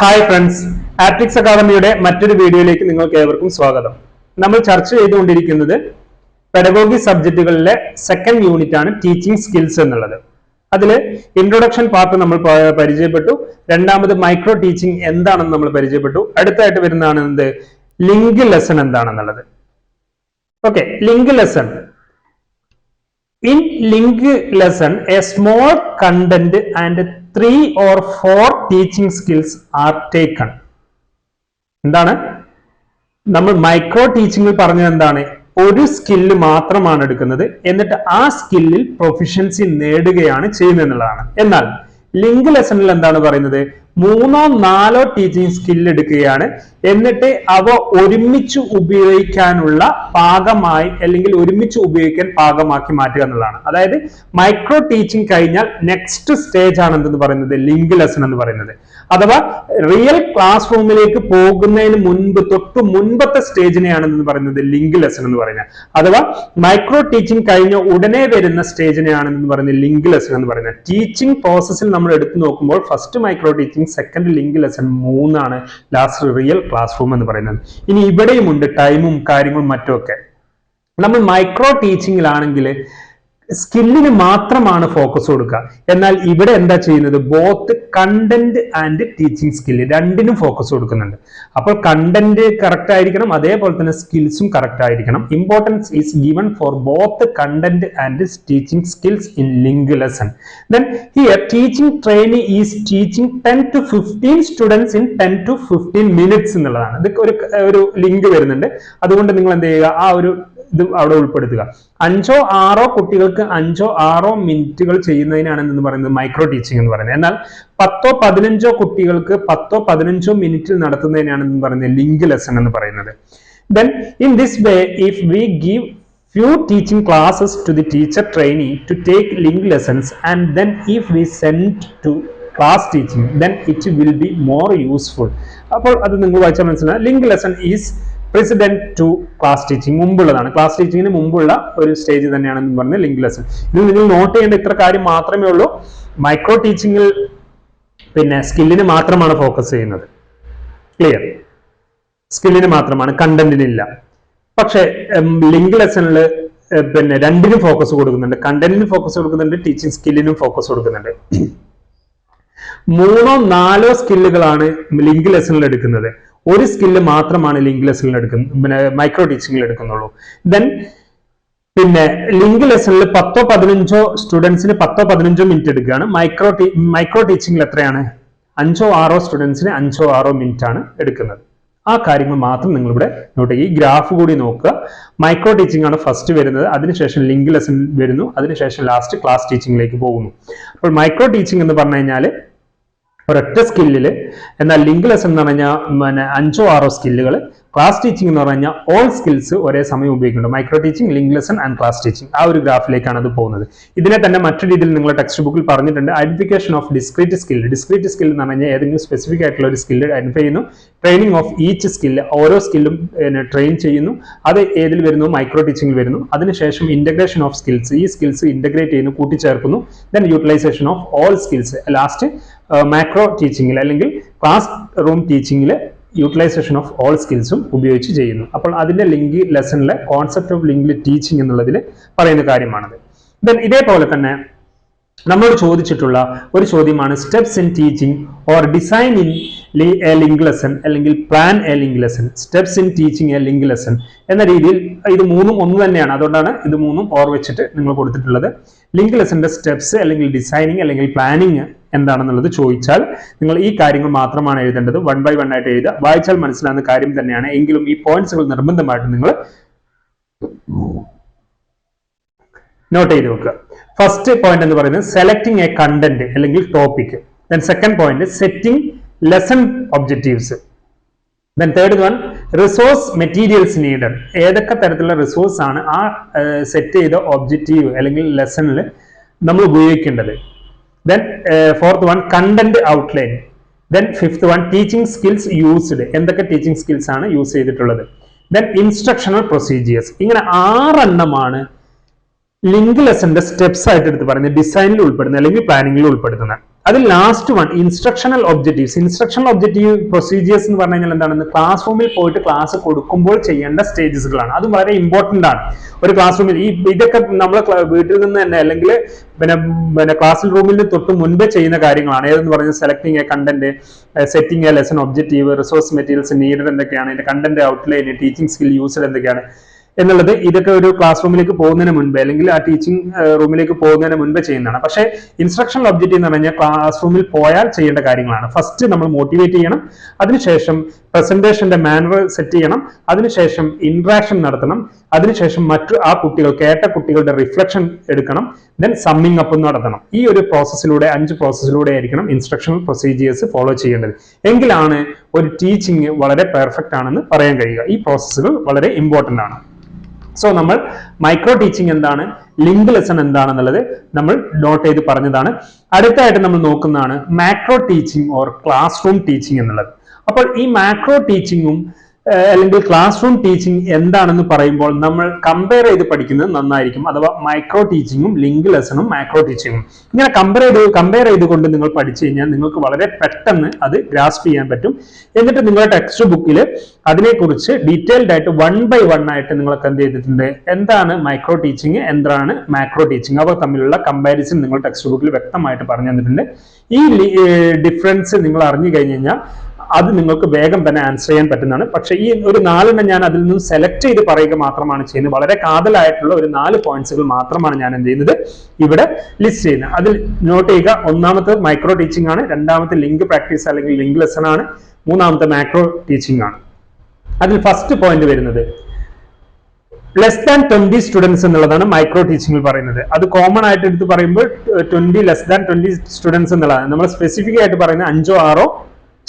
Hi friends, optics അക്കാദമിയുടെ മറ്റൊരു വീഡിയോയിലേക്ക് നിങ്ങൾക്ക് ഏവർക്കും സ്വാഗതം. നമ്മൾ ചർച്ച ചെയ്തുകൊണ്ടിരിക്കുന്നത് പെഡഗോഗി സബ്ജക്റ്റുകളിലെ സെക്കൻഡ് യൂണിറ്റ് ആണ് ടീച്ചിങ് സ്കിൽസ് എന്നുള്ളത്. അതിൽ ഇൻട്രൊഡക്ഷൻ പാർട്ട് നമ്മൾ പരിചയപ്പെട്ടു. രണ്ടാമത് മൈക്രോ ടീച്ചിങ് എന്താണെന്ന് നമ്മൾ പരിചയപ്പെട്ടു. അടുത്തായിട്ട് വരുന്നതാണ് എന്ത്, ലിങ്ക് ലെസൺ എന്താണെന്നുള്ളത്. Okay, link lesson. In link lesson, a small content and 3 or 4 teaching skills are taken. എന്താണ് നമ്മൾ മൈക്രോ ടീച്ചിങ്ങിൽ പറഞ്ഞത്? എന്താണ്, ഒരു സ്കില്ല് മാത്രമാണ് എടുക്കുന്നത്, എന്നിട്ട് ആ സ്കില്ലിൽ പ്രൊഫിഷ്യൻസി നേടുകയാണ് ചെയ്യുന്നത് എന്നുള്ളതാണ്. എന്നാൽ ലിങ്ക് ലെസണിൽ എന്താണ് പറയുന്നത്? 3-4 ടീച്ചിങ് സ്കില്ല് എടുക്കുകയാണ്, എന്നിട്ട് അവ ഒരുമിച്ച് ഉപയോഗിക്കാനുള്ള പാകമായി അല്ലെങ്കിൽ ഒരുമിച്ച് ഉപയോഗിക്കാൻ പാകമാക്കി മാറ്റുക എന്നുള്ളതാണ്. അതായത് മൈക്രോ ടീച്ചിങ് കഴിഞ്ഞാൽ നെക്സ്റ്റ് സ്റ്റേജ് ആണ് എന്തെന്ന് പറയുന്നത്, ലിങ്ക് ലെസൺ എന്ന് പറയുന്നത്. അഥവാ റിയൽ ക്ലാസ് റൂമിലേക്ക് പോകുന്നതിന് മുൻപ് തൊട്ട് മുൻപത്തെ സ്റ്റേജിനെയാണ് എന്ന് പറയുന്നത് ലിങ്ക് ലെസൺ എന്ന് പറയുന്നത്. അഥവാ മൈക്രോ ടീച്ചിങ് കഴിഞ്ഞ ഉടനെ വരുന്ന സ്റ്റേജിനെയാണ് എന്ന് പറയുന്നത് ലിങ്ക് ലെസൺ എന്ന് പറയുന്നത്. ടീച്ചിങ് പ്രോസസ്സിൽ നമ്മൾ എടുത്തു നോക്കുമ്പോൾ first micro teaching, second link lesson, 3 last real class room എന്ന് പറയുന്നത്. ഇനി ഇവിടെയും ഉണ്ട് ടൈമും കാര്യങ്ങളും മറ്റുമൊക്കെ. നമ്മൾ മൈക്രോ ടീച്ചിങ്ങിലാണെങ്കിൽ സ്കില്ലിന് മാത്രമാണ് ഫോക്കസ് കൊടുക്കുക. എന്നാൽ ഇവിടെ എന്താ ചെയ്യുന്നത്? Both content and teaching skill രണ്ടിനും ഫോക്കസ് കൊടുക്കുന്നുണ്ട്. അപ്പോൾ കണ്ടന്റ് കറക്റ്റ് ആയിരിക്കണം, അതേപോലെ തന്നെ സ്കിൽസും കറക്റ്റ് ആയിരിക്കണം. Importance is given for both content and teaching skills in link lesson. Then here teaching trainee is teaching 10 to 15 students in 10 to 15 minutes എന്നുള്ളതാണ്. ഇത് ഒരു ലിങ്ക് വരുന്നുണ്ട്. അതുകൊണ്ട് നിങ്ങൾ എന്ത് ചെയ്യുക, ആ ഒരു ഇത് അവിടെ ഉൾപ്പെടുത്തുക. 5-6 കുട്ടികൾക്ക് 5-6 മിനിറ്റുകൾ ചെയ്യുന്നതിനാണ് എന്ന് പറയുന്നത് മൈക്രോ ടീച്ചിങ് എന്ന് പറയുന്നത്. എന്നാൽ 10-15 കുട്ടികൾക്ക് 10-15 മിനിറ്റിൽ നടത്തുന്നതിനാണ് എന്ന് പറയുന്നത് ലിങ്ക് ലെസൺ എന്ന് പറയുന്നത്. Then in this way, if we give few teaching classes to the teacher trainee to take link lessons, and then if we send to class teaching, then it will be more useful. അപ്പോൾ അത് നിങ്ങൾ വായിച്ചാൽ മനസ്സിലാവും. Link lesson is precedent to class teaching, മുമ്പുള്ളതാണ്. Class ടീച്ചിങ്ങിന് മുമ്പുള്ള ഒരു stage തന്നെയാണെന്ന് പറഞ്ഞ ലിങ്ക് ലെസൺ. ഇത് നിങ്ങൾ നോട്ട് ചെയ്യേണ്ട ഇത്ര കാര്യം മാത്രമേ ഉള്ളൂ. മൈക്രോ ടീച്ചിങ്ങിൽ പിന്നെ സ്കില്ലിന് മാത്രമാണ് ഫോക്കസ് ചെയ്യുന്നത്. ക്ലിയർ? സ്കില്ലിന് മാത്രമാണ്, കണ്ടന്റിനില്ല. പക്ഷെ ലിങ്ക് ലെസണിൽ പിന്നെ രണ്ടിനും ഫോക്കസ് കൊടുക്കുന്നുണ്ട്. കണ്ടന്റിനും ഫോക്കസ് കൊടുക്കുന്നുണ്ട്, ടീച്ചിങ് സ്കില്ലിനും ഫോക്കസ് കൊടുക്കുന്നുണ്ട്. 3-4 സ്കില്ലുകളാണ് ലിങ്ക് ലെസണിൽ എടുക്കുന്നത്. ഒരു സ്കില്ല് മാത്രമാണ് ലിങ്ക് ലെസണിൽ എടുക്കുന്നത്, പിന്നെ മൈക്രോ ടീച്ചിങ്ങിൽ എടുക്കുന്നുള്ളൂ. ദെൻ പിന്നെ ലിങ്ക് ലെസണിൽ 10-15 സ്റ്റുഡൻസിന് 10-15 മിനിറ്റ് എടുക്കുകയാണ്. മൈക്രോ ടീച്ചിങ്ങിൽ എത്രയാണ്? 5-6 സ്റ്റുഡൻസിന് 5-6 മിനിറ്റ് ആണ് എടുക്കുന്നത്. ആ കാര്യങ്ങൾ മാത്രം നിങ്ങൾ ഇവിടെ നോട്ട് ചെയ്യുക. ഈ ഗ്രാഫ് കൂടി നോക്കുക. മൈക്രോ ടീച്ചിങ് ആണ് ഫസ്റ്റ് വരുന്നത്, അതിനുശേഷം ലിങ്ക് ലെസൺ വരുന്നു, അതിനുശേഷം ലാസ്റ്റ് ക്ലാസ് ടീച്ചിങ്ങിലേക്ക് പോകുന്നു. അപ്പോൾ മൈക്രോ ടീച്ചിങ് എന്ന് പറഞ്ഞു കഴിഞ്ഞാൽ ഒരൊറ്റ സ്കില്ലില്, എന്നാൽ ലിങ്ക് ലെസൺ എന്ന് പറഞ്ഞാൽ 5-6 സ്കില്ലുകൾ, ക്ലാസ് ടീച്ചിങ് എന്ന് പറഞ്ഞാൽ ഓൾ സ്കിൽസ് ഒരേ സമയം ഉപയോഗിക്കുന്നുണ്ട്. Micro teaching, link lesson and class teaching, ആ ഒരു ഗ്രാഫിലേക്കാണ് അത് പോകുന്നത്. ഇതിനെ തന്നെ മറ്റു രീതിയിൽ നിങ്ങൾ ടെക്സ്റ്റ് ബുക്കിൽ പറഞ്ഞിട്ടുണ്ട്. Identification of discrete skill. Discrete skill എന്ന് പറഞ്ഞാൽ ഏതെങ്കിലും സ്പെസിഫിക് ആയിട്ടുള്ള ഒരു സ്കില്ല് ഐഡന്റിഫൈ ചെയ്യുന്നു. ട്രെയിനിങ് ഓഫ് ഈച്ച് സ്കില്ല്, ഓരോ സ്കില്ലും ട്രെയിൻ ചെയ്യുന്നു. അത് ഏതിൽ വരുന്നു? മൈക്രോ ടീച്ചിങ്ങിൽ വരുന്നു. അതിനുശേഷം ഇന്റഗ്രേഷൻ ഓഫ് സ്കിൽസ്, ഈ സ്കിൽസ് ഇന്റഗ്രേറ്റ് ചെയ്യുന്നു, കൂട്ടിച്ചേർക്കുന്നു. Then utilisation of all skills, last macro ടീച്ചിങ്ങിൽ അല്ലെങ്കിൽ ക്ലാസ് റൂം ടീച്ചിങ്ങിൽ യൂട്ടിലൈസേഷൻ ഓഫ് ഓൾ സ്കിൽസും ഉപയോഗിച്ച് ചെയ്യുന്നു. അപ്പോൾ അതിന്റെ ലിങ്ക് ലെസണിലെ കോൺസെപ്റ്റ് ഓഫ് ലിങ്ക് ടീച്ചിങ് എന്നുള്ളതിൽ പറയുന്ന കാര്യമാണത്. ദെൻ ഇതേപോലെ തന്നെ നമ്മൾ ചോദിച്ചിട്ടുള്ള ഒരു ചോദ്യമാണ് steps in teaching or design in a link lesson അല്ലെങ്കിൽ plan a link lesson. Steps in teaching a link lesson എന്ന രീതിയിൽ ഇത് മൂന്നും ഒന്ന് തന്നെയാണ്. അതുകൊണ്ടാണ് ഇത് മൂന്നും ഓർവെച്ചിട്ട് നിങ്ങൾ കൊടുത്തിട്ടുള്ളത്. ലിങ്ക് ലെസന്റെ സ്റ്റെപ്സ് അല്ലെങ്കിൽ ഡിസൈനിങ് അല്ലെങ്കിൽ പ്ലാനിങ് എന്താണെന്നുള്ളത് ചോദിച്ചാൽ നിങ്ങൾ ഈ കാര്യങ്ങൾ മാത്രമാണ് എഴുതേണ്ടത്. 1 by 1 ആയിട്ട് എഴുതുക. വായിച്ചാൽ മനസ്സിലാകുന്ന കാര്യം തന്നെയാണ്, എങ്കിലും ഈ പോയിന്റ്സുകൾ നിർബന്ധമായിട്ട് നിങ്ങൾ നോട്ട് ചെയ്ത് വെക്കുക. ഫസ്റ്റ് പോയിന്റ് എന്ന് പറയുന്നത് സെലക്ടിങ് എ കണ്ടന്റ് അല്ലെങ്കിൽ topic. Then second point setting lesson objectives. Then third one resource materials needed. ഏതൊക്കെ തരത്തിലുള്ള റിസോഴ്സ് ആണ് ആ സെറ്റ് ചെയ്ത ഒബ്ജക്റ്റീവ് അല്ലെങ്കിൽ ലെസണിൽ നമ്മൾ ഉപയോഗിക്കേണ്ടത്. Then fourth one content outline. Then fifth one teaching skills used. എന്തൊക്കെ ടീച്ചിങ് സ്കിൽസ് ആണ് യൂസ് ചെയ്തിട്ടുള്ളത്. Then instructional procedures. ഇങ്ങനെ 6 എണ്ണമാണ് ലിങ്ക് ലെസന്റെ സ്റ്റെപ്സ് ആയിട്ട് എടുത്ത് പറയുന്നത്, ഡിസൈനിൽ ഉൾപ്പെടുന്നത് അല്ലെങ്കിൽ പ്ലാനിങ്ങിൽ ഉൾപ്പെടുത്തുന്നത്. അതിൽ last one instructional objectives. Instructional objective procedures എന്ന് പറഞ്ഞു കഴിഞ്ഞാൽ എന്താണെന്ന്, ക്ലാസ് റൂമിൽ പോയിട്ട് ക്ലാസ് കൊടുക്കുമ്പോൾ ചെയ്യേണ്ട സ്റ്റേജസുകളാണ്. അത് വളരെ ഇമ്പോർട്ടന്റ് ആണ്. ഒരു ക്ലാസ് റൂമിൽ ഇതൊക്കെ നമ്മൾ വീട്ടിൽ നിന്ന് തന്നെ അല്ലെങ്കിൽ പിന്നെ ക്ലാസ് റൂമിൽ തൊട്ട് മുൻപേ ചെയ്യുന്ന കാര്യങ്ങളാണ്. ഏതെന്ന് പറഞ്ഞാൽ selecting A content, setting A lesson objective, resource materials needed എന്തൊക്കെയാണ്, ഇതിന്റെ content outline, teaching skill used എന്തൊക്കെയാണ് എന്നുള്ളത് ഇതൊക്കെ ഒരു ക്ലാസ് റൂമിലേക്ക് പോകുന്നതിന് മുൻപേ അല്ലെങ്കിൽ ആ ടീച്ചിങ് റൂമിലേക്ക് പോകുന്നതിന് മുൻപേ ചെയ്യുന്നതാണ്. പക്ഷേ ഇൻസ്ട്രക്ഷണൽ ഒബ്ജക്റ്റീവ് എന്ന് പറഞ്ഞാൽ ക്ലാസ് റൂമിൽ പോയാൽ ചെയ്യേണ്ട കാര്യങ്ങളാണ്. ഫസ്റ്റ് നമ്മൾ മോട്ടിവേറ്റ് ചെയ്യണം, അതിനുശേഷം പ്രസന്റേഷന്റെ മാനർ സെറ്റ് ചെയ്യണം, അതിനുശേഷം ഇന്ററാക്ഷൻ നടത്തണം, അതിനുശേഷം ആ കുട്ടികൾ കേട്ട കുട്ടികളുടെ റിഫ്ലക്ഷൻ എടുക്കണം, ദെൻ സമ്മിങ് അപ്പ് നടത്തണം. ഈ ഒരു പ്രോസസ്സിലൂടെ 5 പ്രോസസ്സിലൂടെ ആയിരിക്കണം ഇൻസ്ട്രക്ഷണൽ പ്രൊസീജിയേഴ്സ് ഫോളോ ചെയ്യേണ്ടത്. എങ്കിലാണ് ഒരു ടീച്ചിങ് വളരെ പെർഫെക്റ്റ് ആണെന്ന് പറയാൻ കഴിയുക. ഈ പ്രോസസ്സുകൾ വളരെ ഇമ്പോർട്ടന്റ് ആണ്. സോ നമ്മൾ മൈക്രോ ടീച്ചിങ് എന്താണ്, ലിങ്ക് ലെസൺ എന്താണെന്നുള്ളത് നമ്മൾ നോട്ട് ചെയ്ത് പറഞ്ഞതാണ്. അടുത്തായിട്ട് നമ്മൾ നോക്കുന്നതാണ് macro teaching or class room teaching എന്നുള്ളത്. അപ്പോൾ ഈ മാക്രോ ടീച്ചിങ്ങും അല്ലെങ്കിൽ ക്ലാസ് റൂം ടീച്ചിങ് എന്താണെന്ന് പറയുമ്പോൾ നമ്മൾ കമ്പയർ ചെയ്ത് പഠിക്കുന്നത് നന്നായിരിക്കും. അഥവാ മൈക്രോ ടീച്ചിങ്ങും ലിങ്ക് ലെസണും മാക്രോ ടീച്ചിങ്ങും ഇങ്ങനെ കമ്പയർ ചെയ്തുകൊണ്ട് നിങ്ങൾ പഠിച്ചു കഴിഞ്ഞാൽ നിങ്ങൾക്ക് വളരെ പെട്ടെന്ന് അത് ഗ്രാസ്പ് ചെയ്യാൻ പറ്റും. എന്നിട്ട് നിങ്ങളുടെ ടെക്സ്റ്റ് ബുക്കിൽ അതിനെക്കുറിച്ച് ഡീറ്റെയിൽഡ് ആയിട്ട് 1 by 1 ആയിട്ട് നിങ്ങൾക്ക് എന്ത് ചെയ്തിട്ടുണ്ട്, എന്താണ് മൈക്രോ ടീച്ചിങ്, എന്താണ് മാക്രോ ടീച്ചിങ്, അവ തമ്മിലുള്ള കമ്പാരിസൺ നിങ്ങൾ ടെക്സ്റ്റ് ബുക്കിൽ വ്യക്തമായിട്ട് പറഞ്ഞു തന്നിട്ടുണ്ട്. ഈ ഡിഫറൻസ് നിങ്ങൾ അറിഞ്ഞു കഴിഞ്ഞു കഴിഞ്ഞാൽ അത് നിങ്ങൾക്ക് വേഗം തന്നെ ആൻസർ ചെയ്യാൻ പറ്റുന്നതാണ്. പക്ഷേ ഈ ഒരു 4 ഞാൻ അതിൽ നിന്ന് സെലക്ട് ചെയ്ത് പറയുക മാത്രമാണ് ചെയ്യുന്നത്. വളരെ കാതലായിട്ടുള്ള ഒരു 4 പോയിന്റ്സുകൾ മാത്രമാണ് ഞാൻ എന്ത് ചെയ്യുന്നത് ഇവിടെ ലിസ്റ്റ് ചെയ്യുന്നത്. അതിൽ നോട്ട് ചെയ്യുക. ഒന്നാമത്തെ മൈക്രോ ടീച്ചിങ് ആണ്, രണ്ടാമത്തെ ലിങ്ക് പ്രാക്ടീസ് അല്ലെങ്കിൽ ലിങ്ക് ലെസൺ ആണ്, മൂന്നാമത്തെ മാക്രോ ടീച്ചിങ് ആണ്. അതിൽ ഫസ്റ്റ് പോയിന്റ് വരുന്നത് ലെസ് ദാൻ 20 സ്റ്റുഡൻസ് എന്നുള്ളതാണ് മൈക്രോ ടീച്ചിങ്ങിൽ പറയുന്നത്. അത് കോമൺ ആയിട്ട് എടുത്ത് പറയുമ്പോൾ 20 ലെസ് ദാൻ 20 സ്റ്റുഡൻസ് എന്നുള്ളതാണ്. നമ്മൾ സ്പെസിഫിക് ആയിട്ട് പറയുന്നത് 5 or 6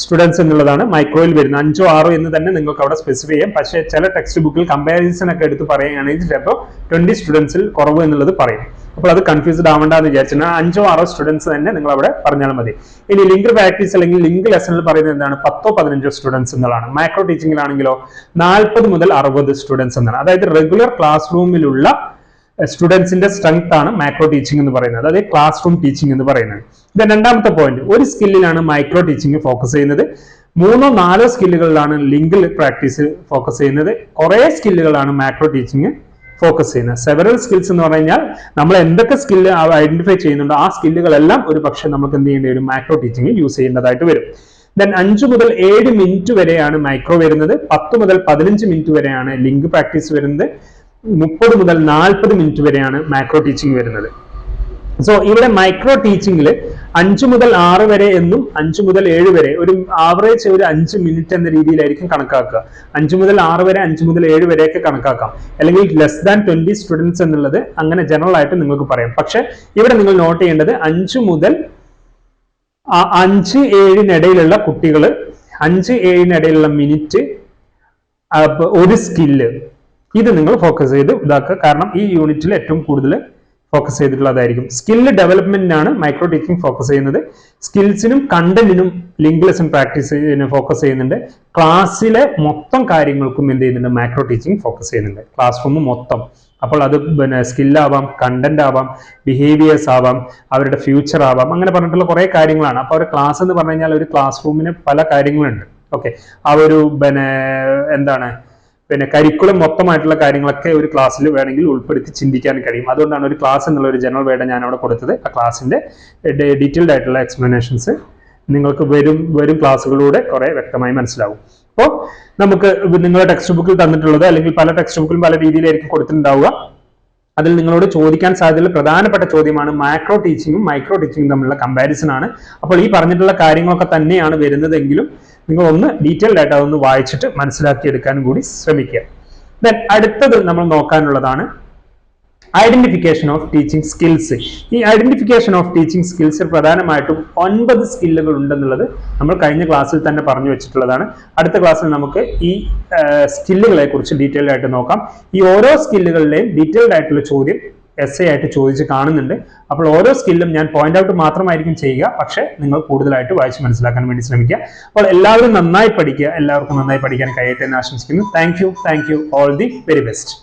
സ്റ്റുഡൻസ് എന്നുള്ളതാണ് മൈക്രോയിൽ വരുന്നത്. 5 or 6 എന്ന് തന്നെ നിങ്ങൾക്ക് അവിടെ സ്പെസിഫൈ ചെയ്യാം. പക്ഷേ ചില ടെക്സ്റ്റ് ബുക്കിൽ കമ്പാരിസൺ ഒക്കെ എടുത്ത് പറയുകയാണെങ്കിൽ ചിലപ്പോൾ 20 സ്റ്റുഡൻസിൽ കുറവ് എന്നുള്ളത് പറയും. അപ്പോൾ അത് കൺഫ്യൂസ്ഡ് ആവേണ്ടെന്ന് വിചാരിച്ചാൽ 5 or 6 സ്റ്റുഡൻസ് തന്നെ നിങ്ങൾ അവിടെ പറഞ്ഞാൽ മതി. ഇനി ലിങ്ക് പ്രാക്ടീസ് അല്ലെങ്കിൽ ലിങ്ക് ലെസണിൽ പറയുന്നത് എന്താണ്, 10 or 15 സ്റ്റുഡൻസ് എന്നുള്ളതാണ്. മാക്രോ ടീച്ചിങ്ങിലാണെങ്കിലോ 40 മുതൽ 60 സ്റ്റുഡൻസ് എന്നാണ്. അതായത് റെഗുലർ ക്ലാസ് റൂമിലുള്ള സ്റ്റുഡൻസിന്റെ സ്ട്രെങ്ത് ആണ് മാക്രോ ടീച്ചിങ് എന്ന് പറയുന്നത്, അതായത് ക്ലാസ് റൂം ടീച്ചിങ് എന്ന് പറയുന്നത്. ഇത് രണ്ടാമത്തെ പോയിന്റ്. ഒരു സ്കില്ലിലാണ് മൈക്രോ ടീച്ചിങ് ഫോക്കസ് ചെയ്യുന്നത്, 3 or 4 സ്കില്ലുകളിലാണ് ലിങ്ക് പ്രാക്ടീസ് ഫോക്കസ് ചെയ്യുന്നത്, കുറെ സ്കില്ലുകളാണ് മാക്രോ ടീച്ചിങ് ഫോക്കസ് ചെയ്യുന്നത്. സെവറൽ സ്കിൽസ് എന്ന് പറഞ്ഞാൽ നമ്മൾ എന്തൊക്കെ സ്കില്ല് ഐഡന്റിഫൈ ചെയ്യുന്നുണ്ടോ ആ സ്കില്ലുകളെല്ലാം ഒരു പക്ഷേ നമുക്ക് എന്ത് ചെയ്യേണ്ടി വരും, മാക്രോ ടീച്ചിങ് യൂസ് ചെയ്യേണ്ടതായിട്ട് വരും. ദെൻ 5 മുതൽ 7 മിനിറ്റ് വരെയാണ് മൈക്രോ വരുന്നത്, 10 മുതൽ 15 മിനിറ്റ് വരെയാണ് ലിങ്ക് പ്രാക്ടീസ് വരുന്നത്, 30 മുതൽ 40 മിനിറ്റ് വരെയാണ് മാക്രോ ടീച്ചിങ് വരുന്നത്. സോ ഇവിടെ മൈക്രോ ടീച്ചിങ്ങിൽ 5 മുതൽ 6 വരെ എന്നും 5 മുതൽ 7 വരെ ഒരു ആവറേജ് ഒരു 5 മിനിറ്റ് എന്ന രീതിയിലായിരിക്കും കണക്കാക്കുക. 5 മുതൽ 6 വരെ 5 മുതൽ 7 വരെയൊക്കെ കണക്കാക്കാം. അല്ലെങ്കിൽ ലെസ് ദാൻ 20 സ്റ്റുഡൻസ് എന്നുള്ളത് അങ്ങനെ ജനറൽ ആയിട്ട് നിങ്ങൾക്ക് പറയാം. പക്ഷെ ഇവിടെ നിങ്ങൾ നോട്ട് ചെയ്യേണ്ടത് 5 മുതൽ 5-7 കുട്ടികൾ, 5-7 മിനിറ്റ്, ഒരു സ്കില്ല്, ഇത് നിങ്ങൾ ഫോക്കസ് ചെയ്ത് ഇതാക്കുക. കാരണം ഈ യൂണിറ്റിൽ ഏറ്റവും കൂടുതൽ ഫോക്കസ് ചെയ്തിട്ടുള്ളതായിരിക്കും. സ്കില്ല് ഡെവലപ്മെന്റിനാണ് മൈക്രോ ടീച്ചിങ് ഫോക്കസ് ചെയ്യുന്നത്. സ്കിൽസിനും കണ്ടന്റിനും ലിങ്ക് ലെസൺ പ്രാക്ടീസിന് ഫോക്കസ് ചെയ്യുന്നുണ്ട്. ക്ലാസ്സിലെ മൊത്തം കാര്യങ്ങൾക്കും എന്ത് ചെയ്യുന്നുണ്ട്, മാക്രോ ടീച്ചിങ് ഫോക്കസ് ചെയ്യുന്നുണ്ട്, ക്ലാസ് റൂം മൊത്തം. അപ്പോൾ അത് സ്കില്ലാവാം, കണ്ടന്റ് ആവാം, ബിഹേവിയേഴ്സ് ആവാം, അവരുടെ ഫ്യൂച്ചർ ആവാം, അങ്ങനെ പറഞ്ഞിട്ടുള്ള കുറെ കാര്യങ്ങളാണ്. അപ്പോൾ ഒരു ക്ലാസ് എന്ന് പറഞ്ഞു കഴിഞ്ഞാൽ ഒരു ക്ലാസ് റൂമിന് പല കാര്യങ്ങളുണ്ട്. ഓക്കെ, ആ ഒരു എന്താണ് കരിക്കുലം മൊത്തമായിട്ടുള്ള കാര്യങ്ങളൊക്കെ ഒരു ക്ലാസ്സിൽ വേണമെങ്കിൽ ഉൾപ്പെടുത്തി ചിന്തിക്കാൻ കഴിയും. അതുകൊണ്ടാണ് ഒരു ക്ലാസ് എന്നുള്ള ഒരു ജനറൽ വേർഡ് ഞാൻ അവിടെ കൊടുത്തത്. ആ ക്ലാസ്സിന്റെ ഡീറ്റെയിൽഡ് ആയിട്ടുള്ള എക്സ്പ്ലനേഷൻസ് നിങ്ങൾക്ക് വരും ക്ലാസ്സുകളിലൂടെ കുറെ വ്യക്തമായി മനസ്സിലാവും. അപ്പോൾ നമുക്ക് നിങ്ങളുടെ ടെക്സ്റ്റ് ബുക്കിൽ തന്നിട്ടുള്ളത് അല്ലെങ്കിൽ പല ടെക്സ്റ്റ് ബുക്കിലും പല രീതിയിലായിരിക്കും കൊടുത്തിട്ടുണ്ടാവുക. അതിൽ നിങ്ങളോട് ചോദിക്കാൻ സാധ്യതയുള്ള പ്രധാനപ്പെട്ട ചോദ്യമാണ് മാക്രോ ടീച്ചിങ്ങും മൈക്രോ ടീച്ചിങ്ങും തമ്മിലുള്ള കമ്പാരിസൺ ആണ്. അപ്പോൾ ഈ പറഞ്ഞിട്ടുള്ള കാര്യങ്ങളൊക്കെ തന്നെയാണ് വരുന്നതെങ്കിലും നിങ്ങൾ ഒന്ന് ഡീറ്റെയിൽഡ് ആയിട്ട് അതൊന്ന് വായിച്ചിട്ട് മനസ്സിലാക്കിയെടുക്കാനും കൂടി ശ്രമിക്കുക. ദെൻ അടുത്തത് നമ്മൾ നോക്കാനുള്ളതാണ് ഐഡന്റിഫിക്കേഷൻ ഓഫ് ടീച്ചിങ് സ്കിൽസ്. ഈ ഐഡന്റിഫിക്കേഷൻ ഓഫ് ടീച്ചിങ് സ്കിൽസ് പ്രധാനമായിട്ടും 9 സ്കില്ലുകൾ ഉണ്ടെന്നുള്ളത് നമ്മൾ കഴിഞ്ഞ ക്ലാസ്സിൽ തന്നെ പറഞ്ഞു വെച്ചിട്ടുള്ളതാണ്. അടുത്ത ക്ലാസ്സിൽ നമുക്ക് ഈ സ്കില്ലുകളെ കുറിച്ച് ഡീറ്റെയിൽഡ് ആയിട്ട് നോക്കാം. ഈ ഓരോ സ്കില്ലുകളിലെയും ഡീറ്റെയിൽഡ് ആയിട്ടുള്ള ചോദ്യം essay ആയിട്ട് ചോദിച്ച് കാണുന്നുണ്ട്. അപ്പോൾ ഓരോ സ്കില്ലും ഞാൻ പോയിന്റ് ഔട്ട് മാത്രമായിരിക്കും ചെയ്യുക, പക്ഷേ നിങ്ങൾ കൂടുതലായിട്ട് വായിച്ച് മനസ്സിലാക്കാൻ വേണ്ടി ശ്രമിക്കുക. അപ്പോൾ എല്ലാവരും നന്നായി പഠിക്കുക, എല്ലാവർക്കും നന്നായി പഠിക്കാൻ കഴിയട്ടെ എന്ന് ആശംസിക്കുന്നു. Thank you, all the very best.